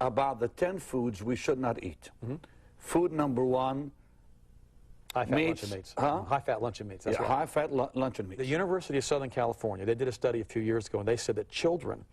about the 10 foods we should not eat. Food number 1, high-fat luncheon meats. High-fat luncheon meats, that's right. High-fat luncheon meats. The University of Southern California, they did a study a few years ago, and they said that children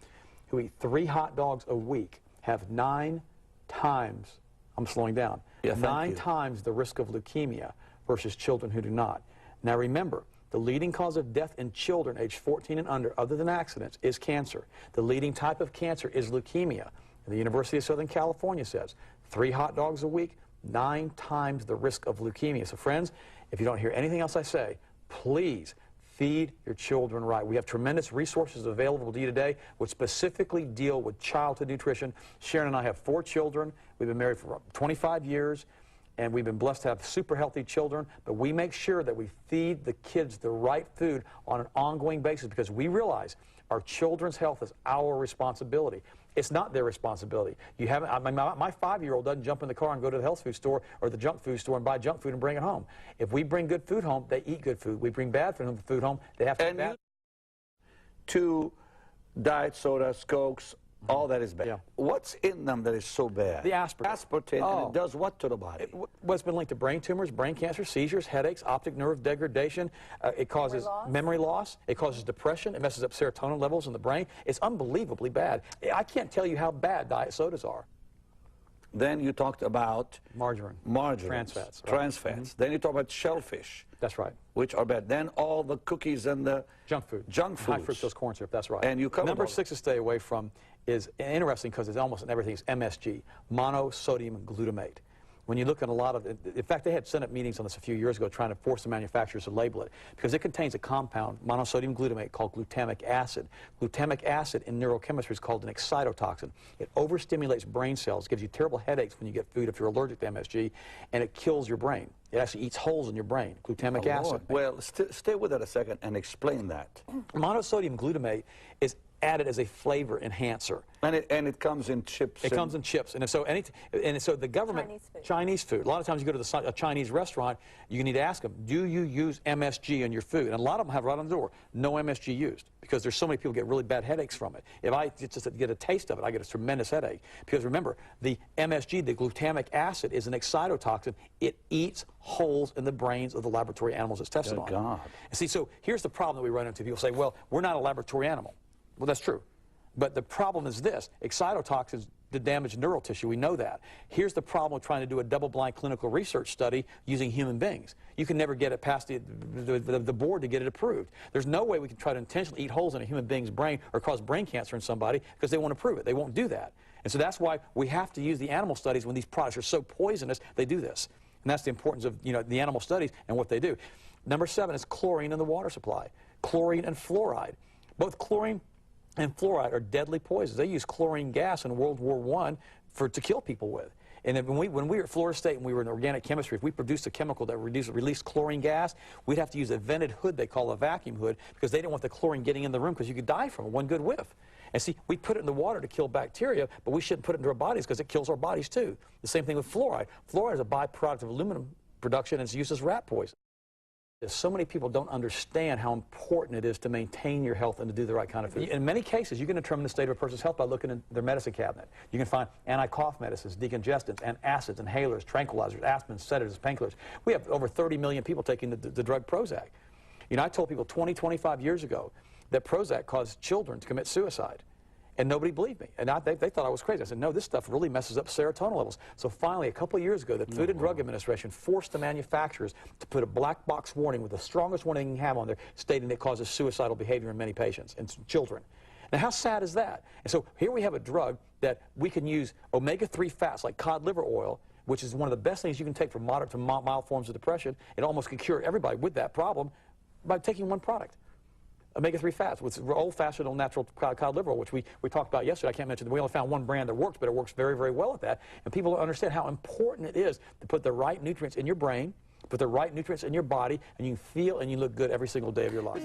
who eat 3 hot dogs a week have 9 times, I'm slowing down, 9 times the risk of leukemia versus children who do not. Now remember, the leading cause of death in children aged 14 and under, other than accidents, is cancer. The leading type of cancer is leukemia. And the University of Southern California says 3 hot dogs a week, 9 times the risk of leukemia. So friends, if you don't hear anything else I say, please feed your children right. We have tremendous resources available to you today which specifically deal with childhood nutrition. Sharon and I have 4 children. We've been married for 25 years. And we've been blessed to have super healthy children, but we make sure that we feed the kids the right food on an ongoing basis because we realize our children's health is our responsibility. It's not their responsibility. You haven't, my 5-year-old doesn't jump in the car and go to the health food store or the junk food store and buy junk food and bring it home. If we bring good food home, they eat good food. We bring bad food home, they have to eat bad. 2 diet sodas, Cokes, all that is bad. Yeah. What's in them that is so bad? The aspartame. Aspartame, and it does what to the body? It's been linked to brain tumors, brain cancer, seizures, headaches, optic nerve degradation. It causes memory loss. It causes depression. It messes up serotonin levels in the brain. It's unbelievably bad. I can't tell you how bad diet sodas are. Then you talked about margarine, trans fats. Trans fats. Then you talk about shellfish. That's right. Which are bad. Then all the cookies and the junk food. Junk foods. High fructose corn syrup. That's right. And you covered Number 6 to stay away from is interesting because it's almost in everything. It's MSG, monosodium glutamate. When you look at a lot of, in fact, they had Senate meetings on this a few years ago trying to force the manufacturers to label it because it contains a compound, monosodium glutamate, called glutamic acid. Glutamic acid in neurochemistry is called an excitotoxin. It overstimulates brain cells, gives you terrible headaches when you get food if you're allergic to MSG, and it kills your brain. It actually eats holes in your brain, glutamic acid. Well, stay with that a second and explain that. Monosodium glutamate is added as a flavor enhancer. And it comes in chips. It comes in chips. And so the government, Chinese food. A lot of times you go to a Chinese restaurant, you need to ask them, do you use MSG in your food? And a lot of them have right on the door, no MSG used, because there's so many people get really bad headaches from it. If I just get a taste of it, I get a tremendous headache. Because remember, the MSG, the glutamic acid, is an excitotoxin. It eats holes in the brains of the laboratory animals it's tested on. God. And see, so here's the problem that we run into. People say, well, we're not a laboratory animal. Well, that's true. But the problem is this. Excitotoxins damage neural tissue. We know that. Here's the problem with trying to do a double-blind clinical research study using human beings. You can never get it past the board to get it approved. There's no way we can try to intentionally eat holes in a human being's brain or cause brain cancer in somebody because they want to prove it. They won't do that. And so that's why we have to use the animal studies when these products are so poisonous, they do this. And that's the importance of, the animal studies and what they do. Number 7 is chlorine in the water supply. Chlorine and fluoride. Both chlorine and fluoride are deadly poisons. They used chlorine gas in World War I to kill people with. And then when we were at Florida State and we were in organic chemistry, if we produced a chemical that released chlorine gas, we'd have to use a vented hood they call a vacuum hood because they didn't want the chlorine getting in the room because you could die from it, one good whiff. And see, we put it in the water to kill bacteria, but we shouldn't put it into our bodies because it kills our bodies too. The same thing with fluoride. Fluoride is a byproduct of aluminum production and it's used as rat poison. So many people don't understand how important it is to maintain your health and to do the right kind of food. In many cases, you can determine the state of a person's health by looking in their medicine cabinet. You can find anti-cough medicines, decongestants, antacids, inhalers, tranquilizers, aspirin, sedatives, painkillers. We have over 30 million people taking the drug Prozac. I told people 20, 25 years ago that Prozac caused children to commit suicide. And nobody believed me. And they thought I was crazy. I said, no, this stuff really messes up serotonin levels. So finally, a couple of years ago, the Food and Drug Administration forced the manufacturers to put a black box warning with the strongest warning you can have on there, stating it causes suicidal behavior in many patients and children. Now, how sad is that? And so here we have a drug that we can use omega-3 fats like cod liver oil, which is one of the best things you can take for moderate to mild forms of depression. It almost can cure everybody with that problem by taking one product. Omega-3 fats, with old-fashioned natural cod liver oil, which we talked about yesterday. I can't mention that we only found one brand that works, but it works very, very well at that. And people don't understand how important it is to put the right nutrients in your brain, put the right nutrients in your body, and you feel and you look good every single day of your life.